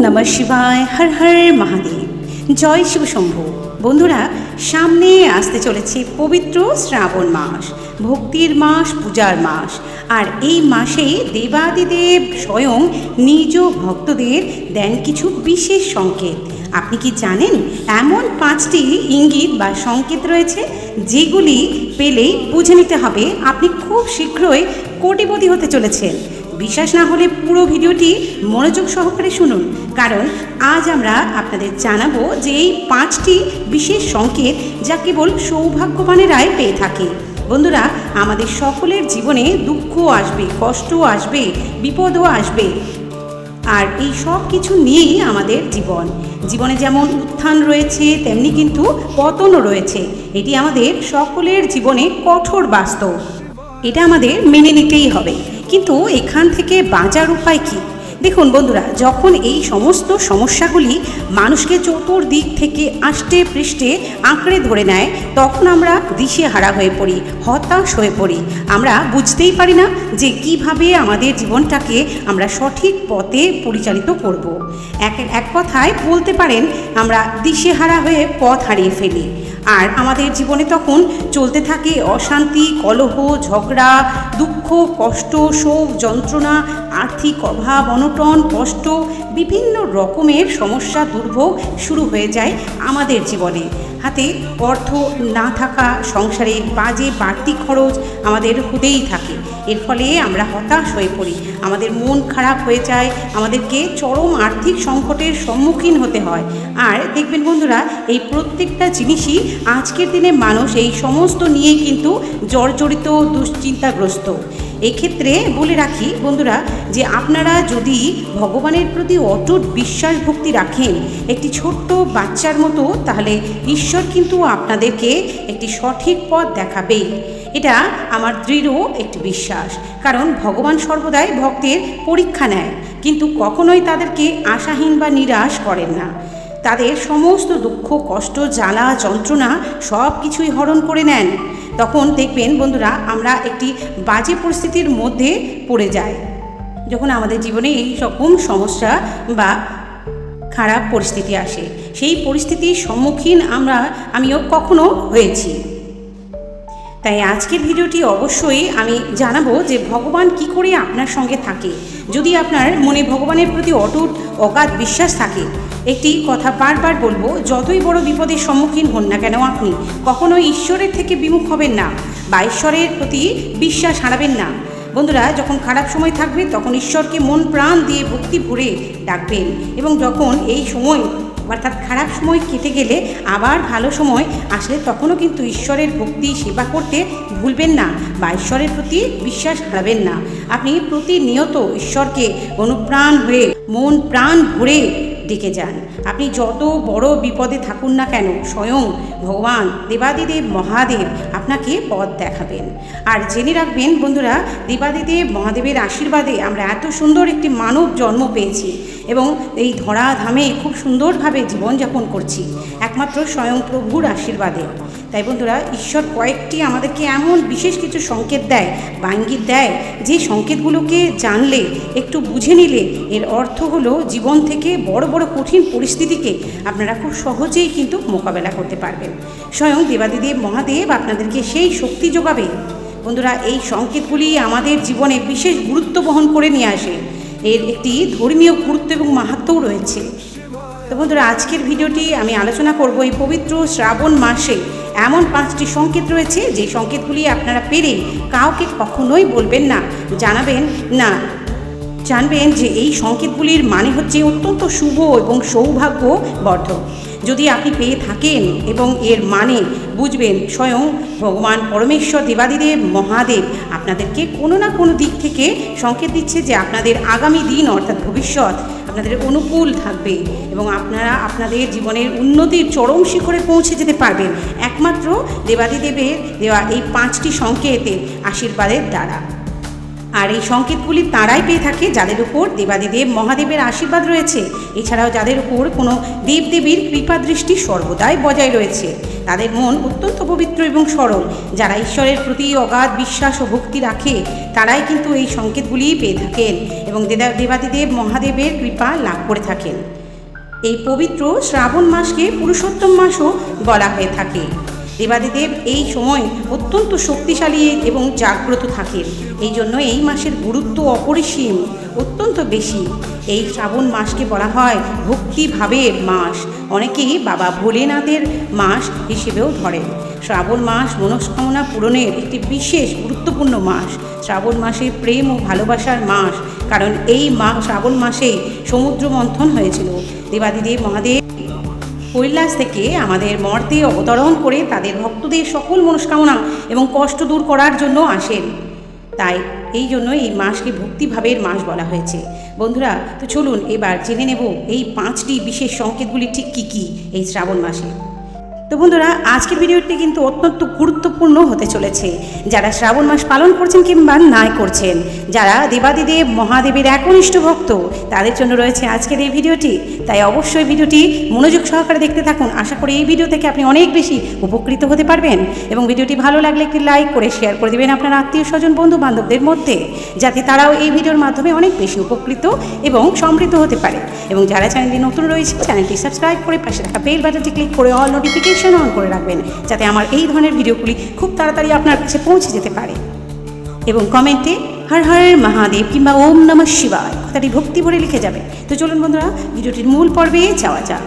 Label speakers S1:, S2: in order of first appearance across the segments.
S1: নমঃ শিবায়, হর হর মহাদেব, জয় শিব শম্ভু। বন্ধুরা, সামনে আসতে চলেছে পবিত্র শ্রাবণ মাস, ভক্তির মাস, পূজার মাস। আর এই মাসে দেবাদিদেব স্বয়ং নিজ ভক্তদের দেন কিছু বিশেষ সংকেত। আপনি কি জানেন এমন 5টি ইঙ্গিত বা সংকেত রয়েছে যেগুলি পেলেই বুঝে নিতে হবে আপনি খুব শীঘ্রই কোটিপতি হতে চলেছেন। বিশ্বাস না হলে পুরো ভিডিওটি মনোযোগ সহকারে শুনুন, কারণ আজ আমরা আপনাদের জানাবো যে এই 5টি বিশেষ সংকেত যা কেবল সৌভাগ্যবানেরাই পেয়ে থাকে। বন্ধুরা, আমাদের সকলের জীবনে দুঃখ আসবে, কষ্ট আসবে, বিপদও আসবে, আর এই সব কিছু নিয়েই আমাদের জীবনে যেমন উত্থান রয়েছে তেমনি কিন্তু পতনও রয়েছে। এটি আমাদের সকলের জীবনে কঠোর বাস্তব, এটা আমাদের মেনে নিতেই হবে। কিন্তু এখান থেকে বাঁচার উপায় কী? দেখুন বন্ধুরা, যখন এই সমস্ত সমস্যাগুলি মানুষকে চতুর্দিক থেকে আষ্টে পৃষ্ঠে আঁকড়ে ধরে নেয়, তখন আমরা দিশেহারা হয়ে পড়ি, হতাশ হয়ে পড়ি। আমরা বুঝতেই পারি না যে কিভাবে আমাদের জীবনটাকে আমরা সঠিক পথে পরিচালিত করব। এক কথায় বলতে পারেন আমরা দিশেহারা হয়ে পথ হারিয়ে ফেলি। আর আমাদের জীবনে তখন চলতে থাকে অশান্তি, কলহ, ঝগড়া, দুঃখ, কষ্ট, শোক, যন্ত্রণা, আর্থিক অভাব, অনটন, কষ্ট, বিভিন্ন রকমের সমস্যা, দুর্ভোগ শুরু হয়ে যায় আমাদের জীবনে। হাতে অর্থ না থাকা, সংসারে বাজে বাড়তি খরচ আমাদের হতেই থাকে। এর ফলে আমরা হতাশ হয়ে পড়ি, আমাদের মন খারাপ হয়ে যায়, আমাদেরকে চরম আর্থিক সংকটের সম্মুখীন হতে হয়। আর দেখবেন বন্ধুরা, এই প্রত্যেকটা জিনিসই আজকের দিনে মানুষ এই সমস্ত নিয়েই কিন্তু জর্জরিত, দুশ্চিন্তাগ্রস্ত। এক্ষেত্রে বলে রাখি বন্ধুরা, যে আপনারা যদি ভগবানের প্রতি অটুট বিশ্বাস ভক্তি রাখেন একটি ছোট্ট বাচ্চার মতো, তাহলে ঈশ্বর কিন্তু আপনাদেরকে একটি সঠিক পথ দেখাবেই। এটা আমার দৃঢ় একটি বিশ্বাস, কারণ ভগবান সর্বদাই ভক্তের পরীক্ষা নেয়, কিন্তু কখনোই তাদেরকে আশাহীন বা নিরাশ করেন না। তাদের সমস্ত দুঃখ, কষ্ট, জ্বালা, যন্ত্রণা সব কিছুই হরণ করে নেন। তখন দেখবেন বন্ধুরা, আমরা একটি বাজে পরিস্থিতির মধ্যে পড়ে যাই, যখন আমাদের জীবনে এই রকম সমস্যা বা খারাপ পরিস্থিতি আসে। সেই পরিস্থিতির সম্মুখীন আমিও কখনো হয়েছি। তাই আজকের ভিডিওটি অবশ্যই আমি জানাবো যে ভগবান কি করে আপনার সঙ্গে থাকে। যদি আপনার মনে ভগবানের প্রতি অটুট অগাধ বিশ্বাস থাকে, একটি কথা বারবার বলবো, যতই বড় বিপদের সম্মুখীন হন না কেন, আপনি কখনোই ঈশ্বরের থেকে বিমুখ হবেন না বা ঈশ্বরের প্রতি বিশ্বাস হারাবেন না। বন্ধুরা, যখন খারাপ সময় থাকবে তখন ঈশ্বরকে মন প্রাণ দিয়ে ভক্তি ভরে ডাকবেন, এবং যখন এই সময় অর্থাৎ খারাপ সময় কেটে গেলে আবার ভালো সময় আসলে তখনও কিন্তু ঈশ্বরের ভক্তি সেবা করতে ভুলবেন না বা ঈশ্বরের প্রতি বিশ্বাস হারাবেন না। আপনি প্রতিনিয়ত ঈশ্বরকে অনুপ্রাণ হয়ে মন প্রাণ ভরে ডেকে যান। আপনি যত বড় বিপদে থাকুন না কেন, স্বয়ং ভগবান দেবাদিদেব মহাদেব আপনাকে পথ দেখাবেন। আর জেনে রাখবেন বন্ধুরা, দেবাদিদেব মহাদেবের আশীর্বাদে আমরা এত সুন্দর একটি মানব জন্ম পেয়েছি এবং এই ধরাধামে খুব সুন্দরভাবে জীবনযাপন করছি একমাত্র স্বয়ং প্রভুর আশীর্বাদে। তাই বন্ধুরা, ঈশ্বর কয়েকটি আমাদেরকে এমন বিশেষ কিছু সংকেত দেয় বা ইঙ্গিত দেয়, যে সংকেতগুলোকে জানলে, একটু বুঝে নিলে, এর অর্থ হলো জীবন থেকে বড় বড় কঠিন পরিস্থিতিকে আপনারা খুব সহজেই কিন্তু মোকাবেলা করতে পারবেন। স্বয়ং দেবাদিদেব মহাদেব আপনাদেরকে সেই শক্তি যোগাবে। বন্ধুরা, এই সংকেতগুলি আমাদের জীবনে বিশেষ গুরুত্ব বহন করে নিয়ে আসে। এর একটি ধর্মীয় গুরুত্ব এবং মাহাত্ম্যও রয়েছে। তো বন্ধুরা, আজকের ভিডিওটি আমি আলোচনা করব এই পবিত্র শ্রাবণ মাসে এমন 5টি সংকেত রয়েছে, যে সংকেতগুলি আপনারা পেরে কাউকে কখনোই বলবেন না, জানাবেন না। জানবেন যে এই সংকেতগুলির মানে হচ্ছে অত্যন্ত শুভ এবং সৌভাগ্যবর্ধক। যদি আপনি পেয়ে থাকেন এবং এর মানে বুঝবেন, স্বয়ং ভগবান পরমেশ্বর দেবাদিদেব মহাদেব আপনাদেরকে কোনো না কোনো দিক থেকে সংকেত দিচ্ছে যে আপনাদের আগামী দিন অর্থাৎ ভবিষ্যৎ আপনাদের অনুকূল থাকবে এবং আপনারা আপনাদের জীবনের উন্নতির চরম শিখরে পৌঁছে যেতে পারবেন একমাত্র দেবাদিদেবের দেওয়া এই 5টি সংকেতের আশীর্বাদের দ্বারা। আর এই সংকেতগুলি তারাই পেয়ে থাকে যাদের উপর দেবাদিদেব মহাদেবের আশীর্বাদ রয়েছে, এছাড়াও যাদের উপর কোনো দেবদেবীর কৃপা দৃষ্টি সর্বদাই বজায় রয়েছে। তাদের মন অত্যন্ত পবিত্র এবং সরল। যারা ঈশ্বরের প্রতি অগাধ বিশ্বাস ও ভক্তি রাখে তারাই কিন্তু এই সংকেতগুলি পেয়ে থাকেন এবং দেবাদিদেব মহাদেবের কৃপা লাভ করে থাকেন। এই পবিত্র শ্রাবণ মাসকে পুরুষোত্তম মাসও বলা হয়ে থাকে। দেবাদিদেব এই সময় অত্যন্ত শক্তিশালী এবং জাগ্রত থাকেন, এই জন্য এই মাসের গুরুত্ব অপরিসীম, অত্যন্ত বেশি। এই শ্রাবণ মাসকে বলা হয় ভক্তিভাবের মাস। অনেকেই বাবা ভোলেনাথের মাস হিসেবেও ধরেন। শ্রাবণ মাস মনস্কামনা পূরণের একটি বিশেষ গুরুত্বপূর্ণ মাস। শ্রাবণ মাসে প্রেম ও ভালোবাসার মাস, কারণ এই শ্রাবণ মাসেই সমুদ্র মন্থন হয়েছিল। দেবাদিদেব মহাদেব কৈলাস থেকে আমাদের মর্তে অবতরণ করে তাদের ভক্তদের সকল মনস্কামনা এবং কষ্ট দূর করার জন্য আসেন। তাই এই জন্য এই মাসকে ভক্তিভাবের মাস বলা হয়েছে। বন্ধুরা, তো চলুন এবার জেনে নেব এই 5টি বিশেষ সংকেতগুলি ঠিক কী কী এই শ্রাবণ মাসে। তো বন্ধুরা, আজকের ভিডিওটি কিন্তু অত্যন্ত গুরুত্বপূর্ণ হতে চলেছে। যারা শ্রাবণ মাস পালন করছেন কিংবা নাই করছেন, যারা দেবাদিদেব মহাদেবের একনিষ্ঠ ভক্ত, তাদের জন্য রয়েছে আজকের এই ভিডিওটি। তাই অবশ্যই ভিডিওটি মনোযোগ সহকারে দেখতে থাকুন। আশা করি এই ভিডিও থেকে আপনি অনেক বেশি উপকৃত হতে পারবেন এবং ভিডিওটি ভালো লাগলে একটি লাইক করে শেয়ার করে দেবেন আপনার আত্মীয় স্বজন বন্ধু বান্ধবদের মধ্যে, যাতে তারাও এই ভিডিওর মাধ্যমে অনেক বেশি উপকৃত এবং সমৃদ্ধ হতে পারে। এবং যারা চ্যানেলটি নতুন রয়েছে, চ্যানেলটি সাবস্ক্রাইব করে পাশে থাকা বেল বাটনটি ক্লিক করে অল নোটিফিকেশন অন করে রাখবেন, যাতে আমার এই ধরনের ভিডিওগুলি খুব তাড়াতাড়ি আপনার কাছে পৌঁছে যেতে পারে। এবং কমেন্টে হর হর মহাদেব কিংবা ওম নমঃ শিবায় কথাটি ভক্তি ভরে লিখে যাবে। তো চলুন বন্ধুরা, ভিডিওটির মূল পর্বে যাওয়া যাক।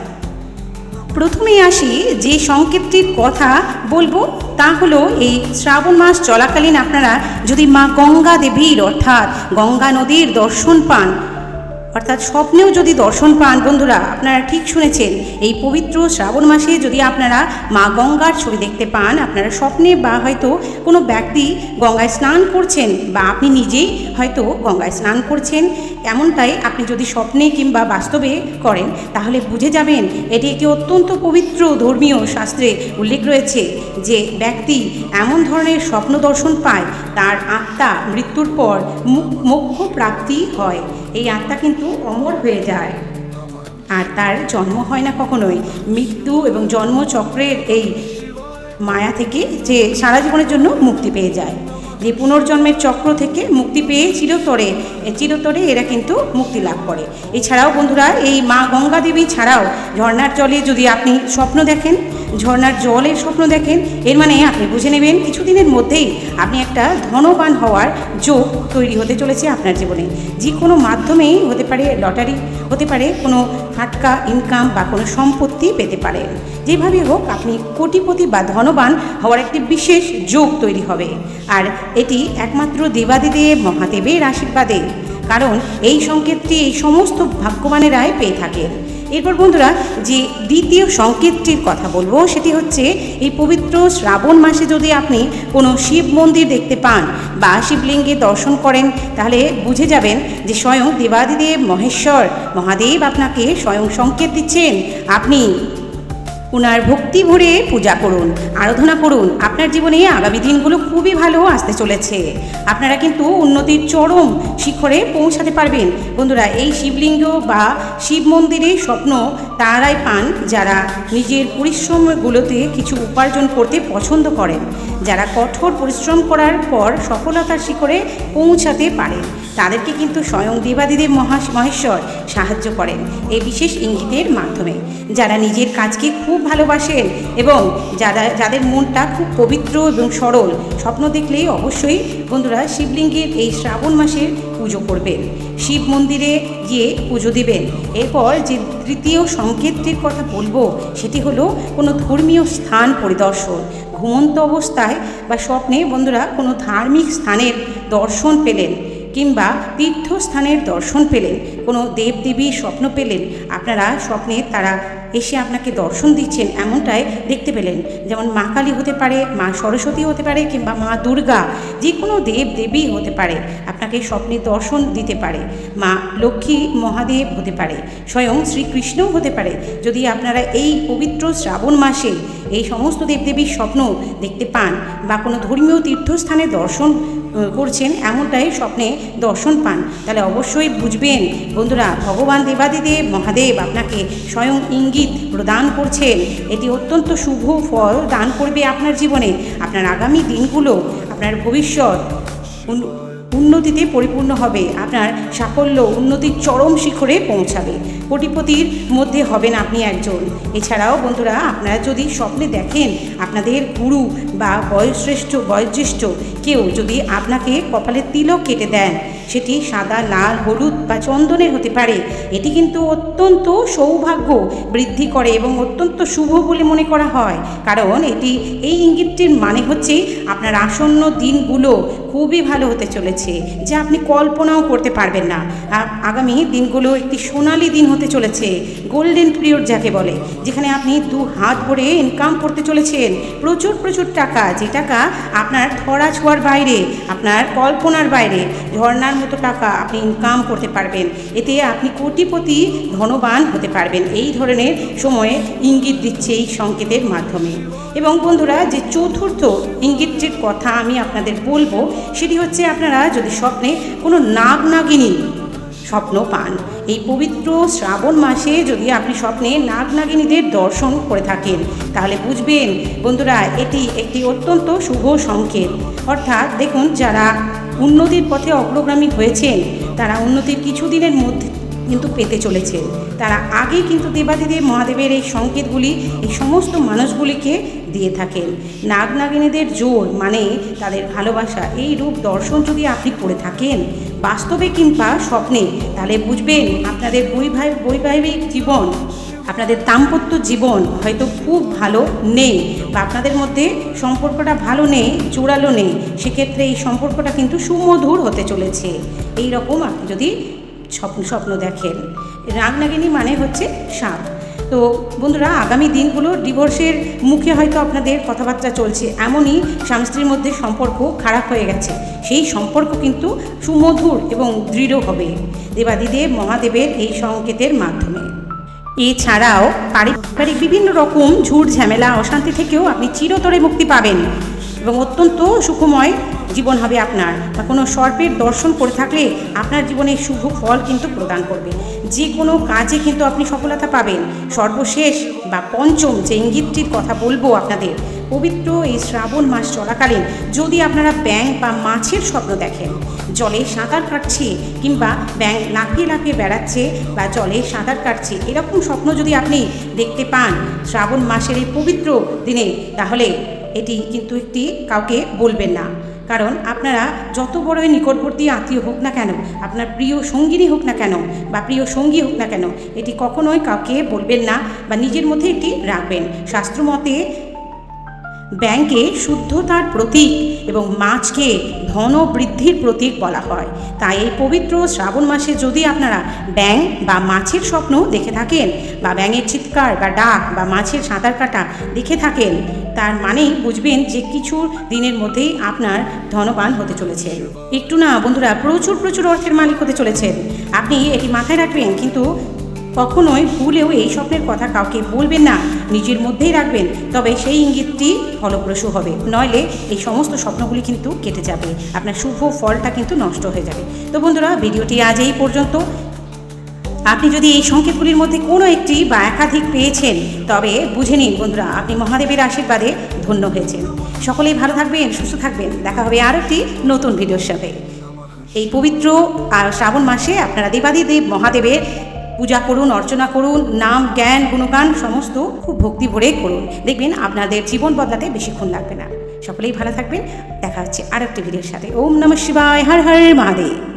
S1: প্রথমেই আসি যে সংকেতটির কথা বলবো তা হলো, এই শ্রাবণ মাস চলাকালীন আপনারা যদি মা গঙ্গা দেবীর অর্থাৎ গঙ্গা নদীর দর্শন পান, অর্থাৎ স্বপ্নেও যদি দর্শন পান, বন্ধুরা আপনারা ঠিক শুনেছেন, এই পবিত্র শ্রাবণ মাসে যদি আপনারা মা গঙ্গার ছবি দেখতে পান, আপনারা স্বপ্নে বা হয়তো কোনো ব্যক্তি গঙ্গায় স্নান করছেন বা আপনি নিজেই হয়তো গঙ্গায় স্নান করছেন, এমনটাই আপনি যদি স্বপ্নে কিংবা বাস্তবে করেন, তাহলে বুঝে যাবেন এটি একটি অত্যন্ত পবিত্র ধর্মীয় শাস্ত্রে উল্লেখ রয়েছে যে ব্যক্তি এমন ধরনের স্বপ্ন দর্শন পায় তার আত্মা মৃত্যুর পর মোক্ষ প্রাপ্তি হয়। এই আত্মা কিন্তু অমর হয়ে যায় আর তার জন্ম হয় না কখনোই। মৃত্যু এবং জন্মচক্রের এই মায়া থেকে যে সারা জীবনের জন্য মুক্তি পেয়ে যায়, যে পুনর্জন্মের চক্র থেকে মুক্তি পেয়ে চিরতরে এরা কিন্তু মুক্তি লাভ করে। এছাড়াও বন্ধুরা, এই মা গঙ্গা দেবী ছাড়াও ঝর্ণার জলে যদি আপনি স্বপ্ন দেখেন, ঝর্ণার জলের স্বপ্ন দেখেন, এর মানে আপনি বুঝে নেবেন কিছুদিনের মধ্যেই আপনি একটা ধনবান হওয়ার যোগ তৈরি হতে চলেছে আপনার জীবনে। যে কোনো মাধ্যমেই হতে পারে, লটারি হতে পারে, কোনো ফাটকা ইনকাম বা কোনো সম্পত্তি পেতে পারেন। যেভাবে হোক আপনি কোটিপতি বা ধনবান হওয়ার একটি বিশেষ যোগ তৈরি হবে। আর এটি একমাত্র দেবাদিদেব মহাদেবের আশীর্বাদে, কারণ এই সংকেতটি এই সমস্ত ভাগ্যবানেরাই পেয়ে থাকেন। এরপর বন্ধুরা, যে দ্বিতীয় সংকেতটির কথা বলবো সেটি হচ্ছে, এই পবিত্র শ্রাবণ মাসে যদি আপনি কোনো শিব মন্দির দেখতে পান বা শিবলিঙ্গে দর্শন করেন, তাহলে বুঝে যাবেন যে স্বয়ং দেবাদিদেব মহেশ্বর মহাদেব আপনাকে স্বয়ং সংকেত দিচ্ছেন। আপনি ওনার ভক্তি ভরে পূজা করুন, আরাধনা করুন। আপনার জীবনে আগামী দিনগুলো খুবই ভালো আসতে চলেছে। আপনারা কিন্তু উন্নতির চরম শিখরে পৌঁছাতে পারবেন। বন্ধুরা, এই শিবলিঙ্গ বা শিব মন্দিরে স্বপ্ন তারাই পান যারা নিজের পরিশ্রমগুলোতে কিছু উপার্জন করতে পছন্দ করেন, যারা কঠোর পরিশ্রম করার পর সফলতার শিখরে পৌঁছাতে পারেন। তাদেরকে কিন্তু স্বয়ং দেবাদিদেব মহেশ্বর সাহায্য করেন এই বিশেষ ইঙ্গিতের মাধ্যমে। যারা নিজের কাজকে খুব ভালোবাসেন এবং যাদের মনটা খুব পবিত্র এবং সরল, স্বপ্ন দেখলেই অবশ্যই বন্ধুরা শিবলিঙ্গের এই শ্রাবণ মাসের পুজো করবেন, শিব মন্দিরে গিয়ে পুজো দেবেন। এরপর যে তৃতীয় সংকেতটির কথা বলবো সেটি হলো কোনো ধর্মীয় স্থান পরিদর্শন। ঘুমন্ত অবস্থায় বা স্বপ্নে বন্ধুরা কোনো ধার্মিক স্থানের দর্শন পেলেন কিংবা তীর্থস্থানের দর্শন পেলেন, কোনো দেবদেবীর স্বপ্ন পেলেন, আপনারা স্বপ্নে তারা এসে আপনাকে দর্শন দিচ্ছেন, এমনটাই দেখতে পেলেন, যেমন মা কালী হতে পারে, মা সরস্বতী হতে পারে, কিংবা মা দুর্গা, যে কোনো দেবদেবী হতে পারে, আপনাকে স্বপ্নে দর্শন দিতে পারে, মা লক্ষ্মী মহাদেব হতে পারে, স্বয়ং শ্রীকৃষ্ণও হতে পারে। যদি আপনারা এই পবিত্র শ্রাবণ মাসে এই সমস্ত দেবদেবীর স্বপ্ন দেখতে পান বা কোনো ধর্মীয় তীর্থস্থানে দর্শন করছেন, এমনটাই স্বপ্নে দর্শন পান, তাহলে অবশ্যই বুঝবেন বন্ধুরা, ভগবান দেবাদিদেব মহাদেব আপনাকে স্বয়ং ইঙ্গিত প্রদান করছেন। এটি অত্যন্ত শুভ ফল দান করবে আপনার জীবনে। আপনার আগামী দিনগুলো, আপনার ভবিষ্যৎ উন্নতিতে পরিপূর্ণ হবে, আপনার সাফল্য উন্নতির চরম শিখরে পৌঁছাবে, কোটিপতির মধ্যে হবেন আপনি একজন। এছাড়াও বন্ধুরা, আপনারা যদি স্বপ্নে দেখেন আপনাদের গুরু বা বয়োজ্যেষ্ঠ কেউ যদি আপনাকে কপালে তিলক কেটে দেন, সেটি সাদা, লাল, হলুদ বা চন্দনের হতে পারে, এটি কিন্তু অত্যন্ত সৌভাগ্য বৃদ্ধি করে এবং অত্যন্ত শুভ বলে মনে করা হয়। কারণ এই ইঙ্গিতটির মানে হচ্ছে আপনার আসন্ন দিনগুলো খুবই ভালো হতে চলেছে, যা আপনি কল্পনাও করতে পারবেন না। আগামী দিনগুলো একটি সোনালি দিন হতে চলেছে, গোল্ডেন পিরিয়ড যাকে বলে, যেখানে আপনি 2 হাত ভরে ইনকাম করতে চলেছেন প্রচুর প্রচুর টাকা, যে টাকা আপনার ধরা ছোঁয়ার বাইরে, আপনার কল্পনার বাইরে, ঝর্ণার মতো টাকা আপনি ইনকাম করতে পারবেন। এতে আপনি কোটিপতি ধনবান হতে পারবেন। এই ধরনের সময়ে ইঙ্গিত দিচ্ছে এই সংকেতের মাধ্যমে। এবং বন্ধুরা, যে চতুর্থ ইঙ্গিতটির কথা আমি আপনাদের বলবো, সেটি হচ্ছে আপনারা যদি স্বপ্নে কোনো নাগনাগিনী স্বপ্ন পান, এই পবিত্র শ্রাবণ মাসে যদি আপনি স্বপ্নে নাগনাগিনীদের দর্শন করে থাকেন, তাহলে বুঝবেন বন্ধুরা, এটি একটি অত্যন্ত শুভ সংকেত। অর্থাৎ দেখুন, যারা উন্নতির পথে অগ্রগামী হয়েছেন, তারা উন্নতির কিছুদিনের মধ্যে কিন্তু পেতে চলেছে। তারা আগে কিন্তু দেবাদিদেব মহাদেবের এই সংকেতগুলি এই সমস্ত মানুষগুলিকে দিয়ে থাকেন। নাগনাগিনীদের জোর মানে তাদের ভালোবাসা, এই রূপ দর্শন যদি আপনি করে থাকেন বাস্তবে কিংবা স্বপ্নে, তাহলে বুঝবেন আপনাদের বৈবাহিক জীবন, আপনাদের দাম্পত্য জীবন হয়তো খুব ভালো নেই, বা আপনাদের মধ্যে সম্পর্কটা ভালো নেই, জোরালো নেই। সেক্ষেত্রে এই সম্পর্কটা কিন্তু সুমধুর হতে চলেছে। এই রকম আপনি যদি স্বপ্ন দেখেন। নাগনাগিনী মানে হচ্ছে সাপ। তো বন্ধুরা, আগামী দিনগুলো ডিভোর্সের মুখে হয়তো আপনাদের কথাবার্তা চলছে, এমনই স্বামী স্ত্রীর মধ্যে সম্পর্ক খারাপ হয়ে গেছে, সেই সম্পর্ক কিন্তু সুমধুর এবং দৃঢ় হবে দেবাদিদেব মহাদেবের এই সংকেতের মাধ্যমে। এছাড়াও পারিবারিক বিভিন্ন রকম ঝুট ঝামেলা অশান্তি থেকেও আপনি চিরতরে মুক্তি পাবেন এবং অত্যন্ত সুখময় জীবন হবে আপনার। বা কোনো সর্পের দর্শন করে থাকলে আপনার জীবনে শুভ ফল কিন্তু প্রদান করবে, যে কোনো কাজে কিন্তু আপনি সফলতা পাবেন। সর্বশেষ বা পঞ্চম যে ইঙ্গিতটির কথা বলবো আপনাদের, পবিত্র এই শ্রাবণ মাস চলাকালীন যদি আপনারা ব্যাঙ বা মাছের স্বপ্ন দেখেন, জলে সাঁতার কাটছে কিংবা ব্যাঙ লাফিয়ে লাফিয়ে বেড়াচ্ছে বা জলে সাঁতার কাটছে, এরকম স্বপ্ন যদি আপনি দেখতে পান শ্রাবণ মাসের এই পবিত্র দিনে, তাহলে এটি কিন্তু কাউকে বলবেন না। কারণ আপনারা যত বড়ই নিকটবর্তী আত্মীয় হোক না কেন, আপনার প্রিয় সঙ্গিনী হোক না কেন বা প্রিয় সঙ্গী হোক না কেন, এটি কখনোই কাউকে বলবেন না বা নিজের মধ্যে এটি রাখবেন। শাস্ত্রমতে ব্যাঙকে শুদ্ধতার প্রতীক এবং মাছকে ধন বৃদ্ধির প্রতীক বলা হয়। তাই এই পবিত্র শ্রাবণ মাসে যদি আপনারা ব্যাঙ বা মাছের স্বপ্ন দেখে থাকেন, বা ব্যাঙের চিৎকার বা ডাক বা মাছের সাঁতার কাটা দেখে থাকেন, তার মানেই বুঝবেন যে কিছু দিনের মধ্যেই আপনার ধনবান হতে চলেছেন। একটু না বন্ধুরা, প্রচুর প্রচুর অর্থের মালিক হতে চলেছেন। আপনি এটি মাথায় রাখবেন, কিন্তু কখনোই ভুলেও এই স্বপ্নের কথা কাউকে বলবেন না, নিজের মধ্যেই রাখবেন, তবে সেই ইঙ্গিতটি ফলপ্রসূ হবে। নইলে এই সমস্ত স্বপ্নগুলি কিন্তু কেটে যাবে, আপনার শুভ ফলটা কিন্তু নষ্ট হয়ে যাবে। তো বন্ধুরা, ভিডিওটি আজ এই পর্যন্ত। আপনি যদি এই সংকেতগুলির মধ্যে কোনো একটি বা একাধিক পেয়েছেন, তবে বুঝে নিন বন্ধুরা, আপনি মহাদেবের আশীর্বাদে ধন্য হয়েছেন। সকলেই ভালো থাকবেন, সুস্থ থাকবেন। দেখা হবে আর একটি নতুন ভিডিওর সাথে। এই পবিত্র শ্রাবণ মাসে আপনারা দেবাদিদেব মহাদেবের পূজা করুন, অর্চনা করুন, নাম জ্ঞান গুণগান সমস্ত খুব ভক্তি ভরে করুন। দেখবেন আপনাদের জীবন বদলাতে বেশিক্ষণ লাগবে না। সকলেই ভালো থাকবেন। দেখা হচ্ছে আর একটি ভিডিওর সাথে। ওম নমঃ শিবায়, হর হর মহাদেব।